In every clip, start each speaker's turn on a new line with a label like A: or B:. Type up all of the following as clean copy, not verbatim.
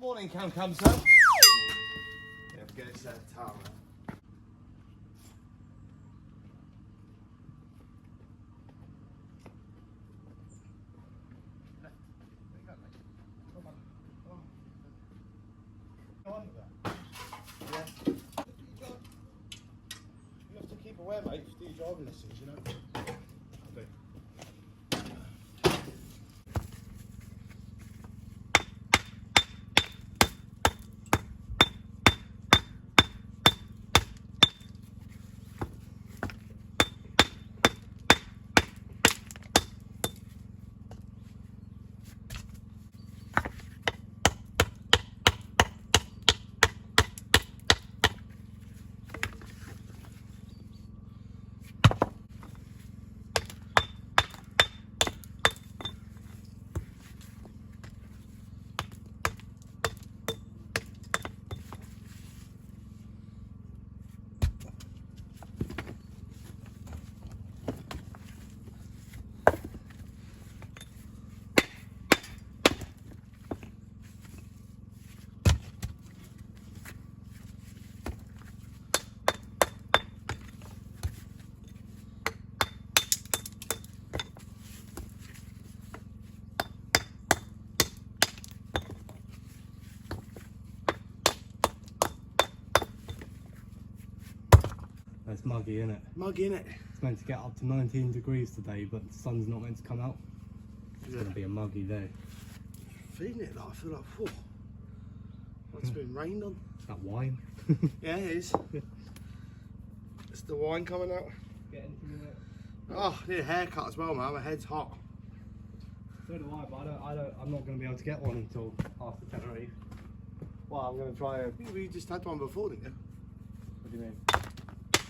A: Morning, come, sir. Yeah, forget it's that towel. Yeah. You have to keep aware, mate, to do your driving lessons, you know. I do.
B: It's muggy, isn't it?
A: Muggy, innit?
B: It's meant to get up to 19 degrees today, but the sun's not meant to come out. It's going to be a muggy day.
A: Feeling it, like, I feel like, whew, like it's been rained on.
B: It's that wine.
A: Yeah, it is. It's the wine coming out.
B: Getting through it.
A: Oh, I need a haircut as well, man. My head's hot.
B: So do I, but I'm not going to be able to get one until after Tenerife. Well, I'm going to try a...
A: You just had one before, didn't you?
B: What do you mean?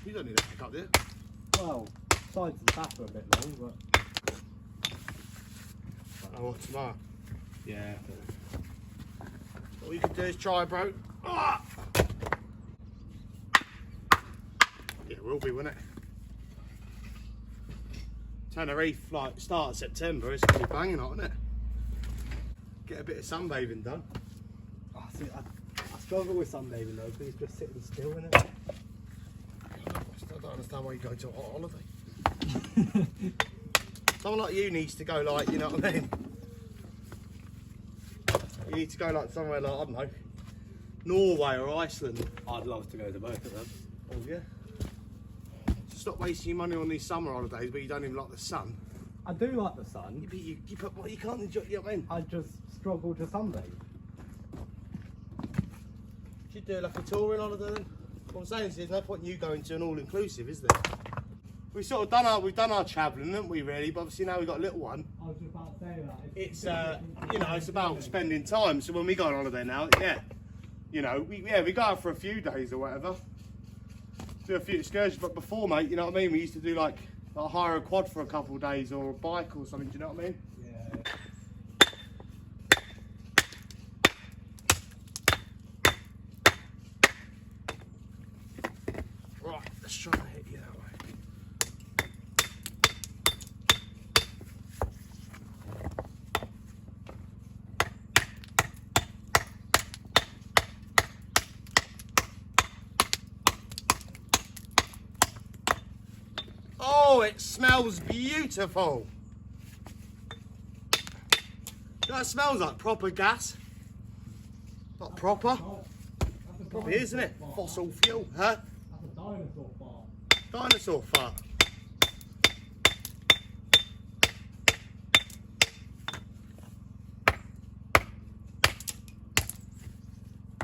A: You don't need a haircut, do you?
B: Well, sides and back are a bit long, but...
A: Oh, tomorrow.
B: Yeah.
A: All you can do is try, bro. Ah! Yeah, it will be, won't it? Tenerife, like, start of September, it's going to be banging hot, isn't it? Get a bit of sunbathing done.
B: Oh, see, I struggle with sunbathing though, because it's just sitting still, in it.
A: I don't understand why you go to a hot holiday. Someone like you needs to go, like, you know what I mean? You need to go like somewhere like, I don't know, Norway or Iceland.
B: I'd love to go to both of them.
A: Oh yeah. Just stop wasting your money on these summer holidays where you don't even like the sun.
B: I do like the sun.
A: You can't enjoy, you know what I mean?
B: I just struggle to sunbathe.
A: Should do like a touring holiday then. What I'm saying is there's no point in you going to an all-inclusive, is there? We've sort of done our travelling, haven't we, really? But obviously now we've got a little one.
B: I was just about to say that.
A: It's you know, it's about spending time. So when we go on holiday now, yeah, you know, we go out for a few days or whatever, do a few excursions. But before, mate, you know what I mean? We used to do like hire a quad for a couple of days or a bike or something. Do you know what I mean?
B: Yeah.
A: Right, let's try and hit you that way. Oh, it smells beautiful. That smells like proper gas. Not proper. Probably is, isn't it? Fossil fuel, huh?
B: That's a dinosaur fart.
A: Dinosaur fart.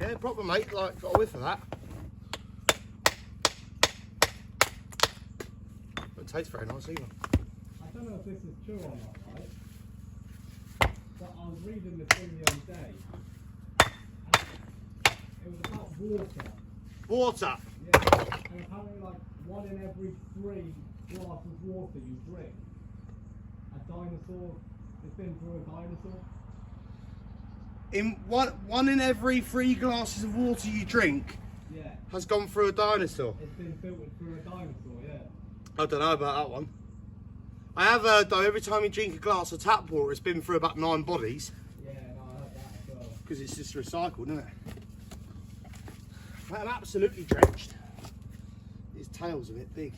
A: Yeah, proper, mate. Like, got a whiff of that. Don't taste very nice either.
B: I don't know if this is true or not, right? But I was reading this thing the other day. And it was about water.
A: Water.
B: Yeah. And apparently, like, 1 in every 3 glasses of water you drink, a dinosaur has been through a dinosaur.
A: In one in every 3 glasses of water you drink,
B: Yeah.
A: has gone through a dinosaur.
B: It's been filtered through a dinosaur, yeah.
A: I don't know about that one. I have heard though, every time you drink a glass of tap water, it's been through about 9 bodies.
B: Yeah, no, I heard that as well.
A: because it's just recycled, isn't it? I'm absolutely drenched. His tail's a bit big.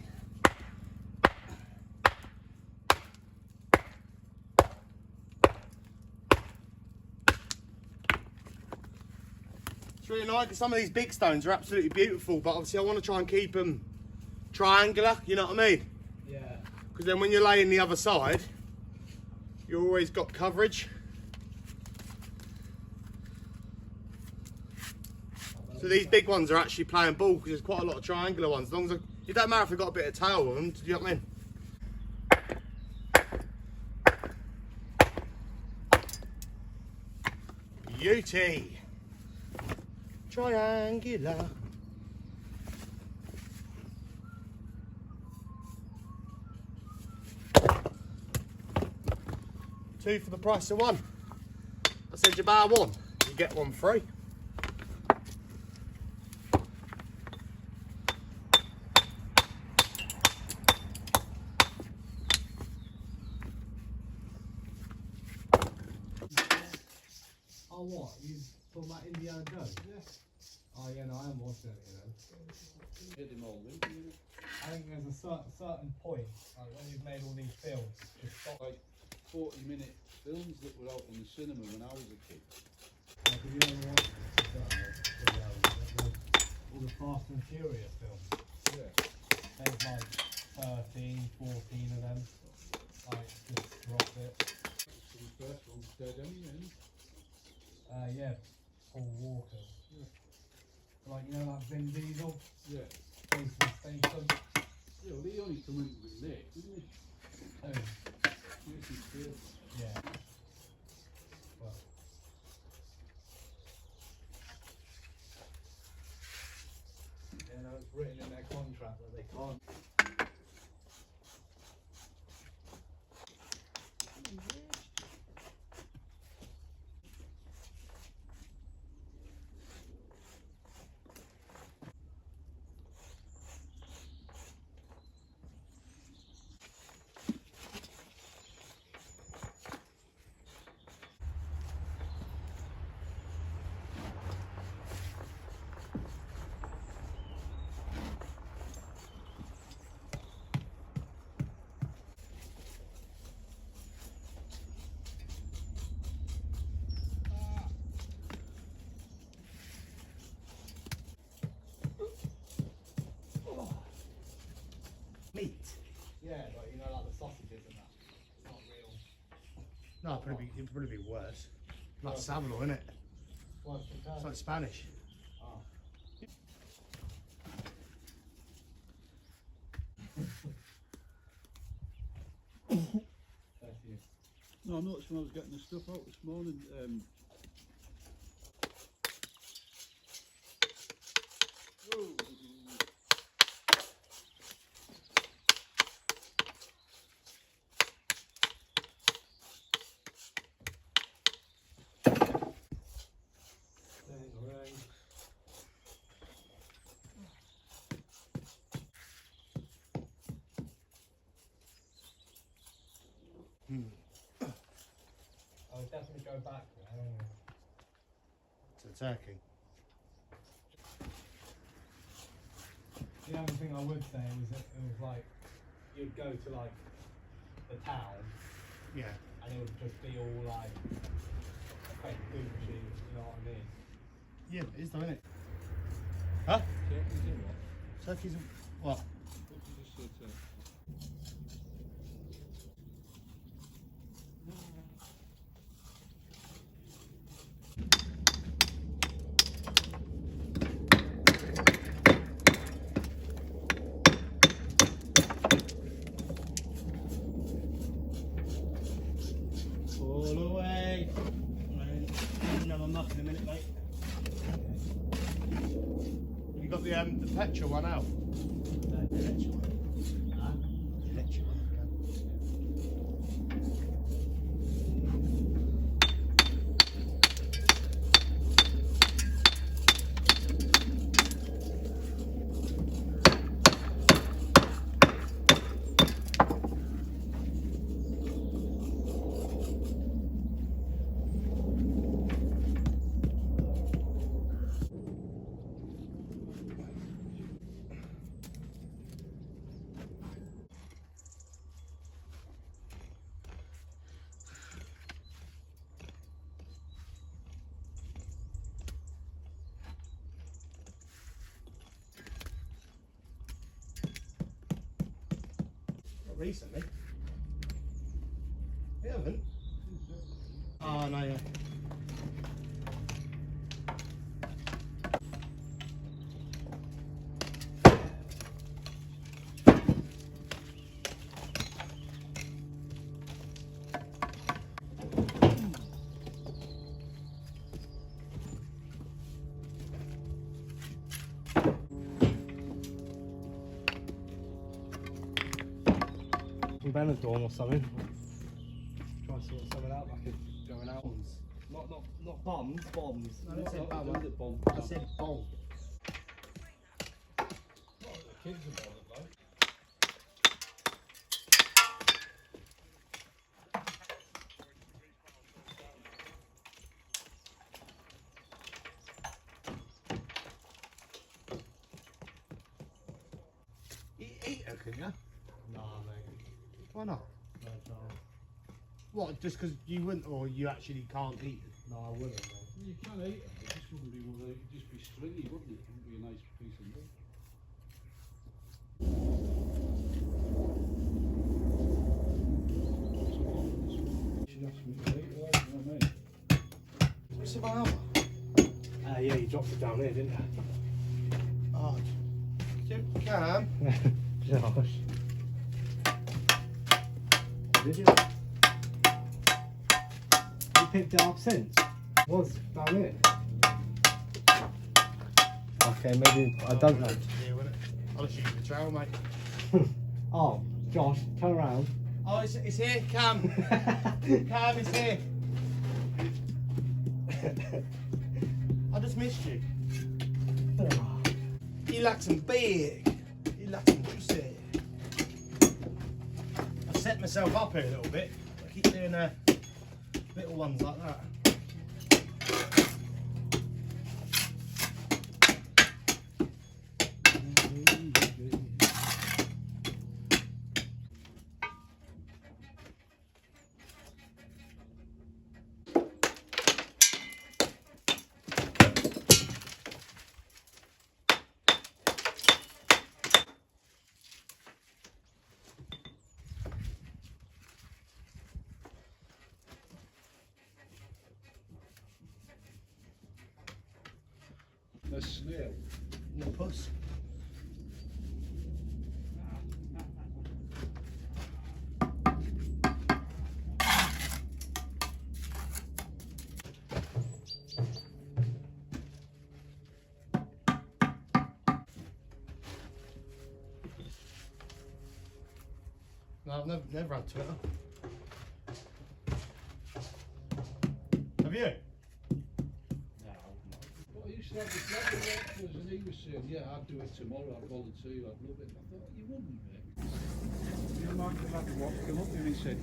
A: It's really nice because some of these big stones are absolutely beautiful, but obviously I want to try and keep them triangular, you know what I mean?
B: Yeah.
A: Because then when you're laying the other side, you've always got coverage. So these big ones are actually playing ball because there's quite a lot of triangular ones. As long as it don't matter if they've got a bit of tail with them, do you know what I mean? Beauty. Triangular. Two for the price of one. I said you buy one, you get one free.
B: Oh, what? You talking about Indiana Jones? Yeah. Oh, yeah, no, I am watching it, you know.
C: Hit him all week, you know.
B: I think there's a certain point, like when you've made all these films, just stop.
C: Like 40-minute films that were out in the cinema when I was a kid.
B: Like, if you ever watch all the Fast and Furious films,
C: Yeah.
B: there's like 13, 14 of them. Like, just drop it.
C: So the first one's dead anyway, isn't it?
B: Yeah, Paul Walker.
C: Yeah.
B: Like, you know, like Vin Diesel,
C: Yeah.
B: Jason Statham.
C: Yeah, well, he only come in with Nick, didn't he?
B: Oh,
C: Jason Statham.
B: yeah. Well, you know, it's written in their contract that they can't.
A: Meat.
B: Yeah, like, you know, like the sausages and that. It's not real.
A: No, it'd probably be worse. Like Savalo, isn't it?
B: What's the
A: It's
B: term?
A: like Spanish.
B: Oh. Thank you.
C: No, I noticed when I was getting the stuff out this morning,
B: I would definitely go back there.
A: To Turkey.
B: The other thing I would say was that it was like, you'd go to like the town
A: Yeah.
B: and it would just be all like fake Gucci, you know what I mean?
A: Yeah, it is though, isn't it? Huh?
C: Turkey's in what?
A: Turkey's what?
C: What did you just say, Turkey?
A: All away. Another muck in a minute, mate. You got the petrol one out? The electric one. Huh? The electric one. Not recently. You haven't? Oh, no, yeah. Benadorm or something. Try to sort something out like a going out. Not bombs, bombs. I didn't say bomb. I said bomb.
C: The kids are bothered, like.
A: Eat her, can you?
B: Nah, mate.
A: Why not?
B: No chance.
A: What, just because you wouldn't, or you actually can't eat it?
B: No, I wouldn't, mate.
C: Well, you can eat it, it just wouldn't be one of those, it'd just be stringy, wouldn't it? It wouldn't be a nice piece of meat. She asked me to eat it, you know what I mean?
A: What's the about?
B: Yeah, you dropped it down here, didn't you?
A: Oh, Cam.
B: Josh. Did you? You picked it up since? It was down here. Okay, maybe, I don't know.
A: Yeah, wouldn't it? I'll just use the trowel, mate.
B: Oh, Josh, turn around.
A: Oh, it's here, Cam. Cam is here. I just missed you. You like some big. You like some juicy. I set myself up here a little bit. I keep doing little ones like that.
C: A snail.
A: No puss. No, I've never had Twitter. Have you?
C: But I used to have the bloody workers and he was saying, yeah, I'd do it tomorrow, I'd volunteer, I'd love it. I thought, you wouldn't, mate. You might have had the watch come up and he said,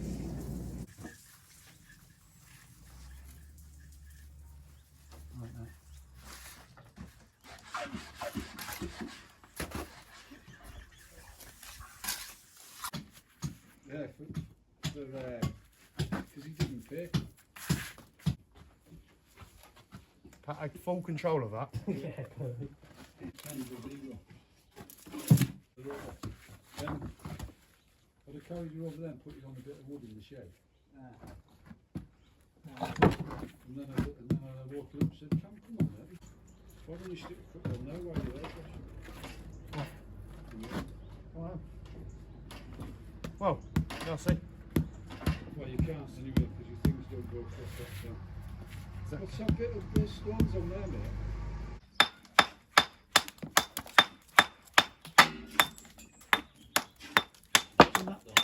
C: right now. Yeah, because he didn't pay.
A: I had full control of that.
B: Yeah, perfect.
C: I'd have carried you over there and put you on a bit of wood in the shed. And then I walked up and said, come on, mate. Why don't you stick a foot on there while you're there, Josh?
A: Wow. Well, I'll see.
C: Well, you can't anyway because your things don't go across that. What's that bit of those stones on there, mate? What's that, though?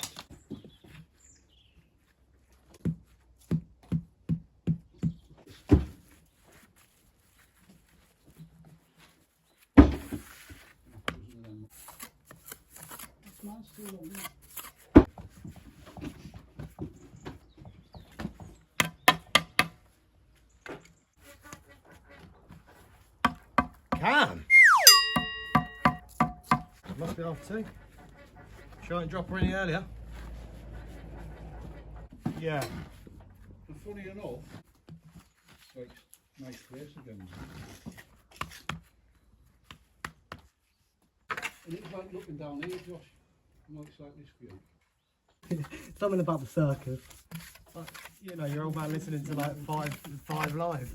C: Mine's still on there.
A: Cam! Must be off too. She didn't drop her any earlier. Yeah.
C: And funny enough, it's like nice place again. And it's like looking down here, Josh. You know, it's like this view.
B: Something about the circus. You know, you're all about listening to like five live.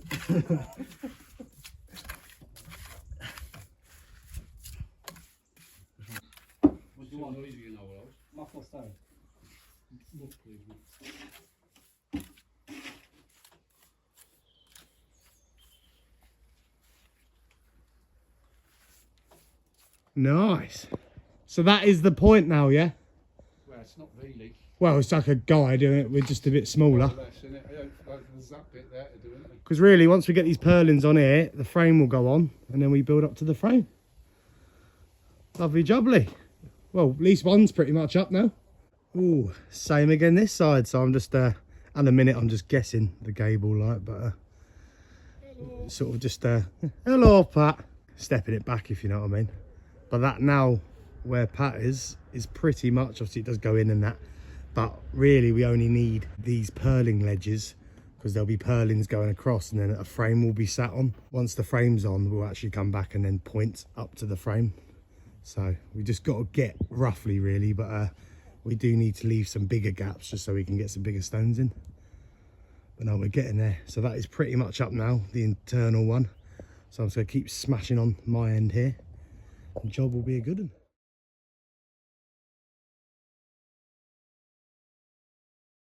C: What's the one noisy, you know, what else?
B: Muffler stone.
C: Look, please, mate.
A: Nice. So that is the point now, yeah?
C: Well, it's not really.
A: Well, it's like a guide, isn't it? We're just a bit smaller.
C: Less, innit? There's that bit there to do, isn't there?
A: Because really, once we get these purlins on here, the frame will go on, and then we build up to the frame. Lovely jubbly. Well, at least one's pretty much up now. Ooh, same again this side. So I'm just, at the minute, I'm just guessing the gable light, but sort of just, hello, Pat. Stepping it back, if you know what I mean. But that now, where Pat is pretty much, obviously it does go in and that, but really we only need these purling ledges because there'll be purlins going across and then a frame will be sat on. Once the frame's on, we'll actually come back and then point up to the frame. So we just got to get roughly really, but we do need to leave some bigger gaps just so we can get some bigger stones in. But no, we're getting there. So that is pretty much up now, the internal one. So I'm just going to keep smashing on my end here. The job will be a good one.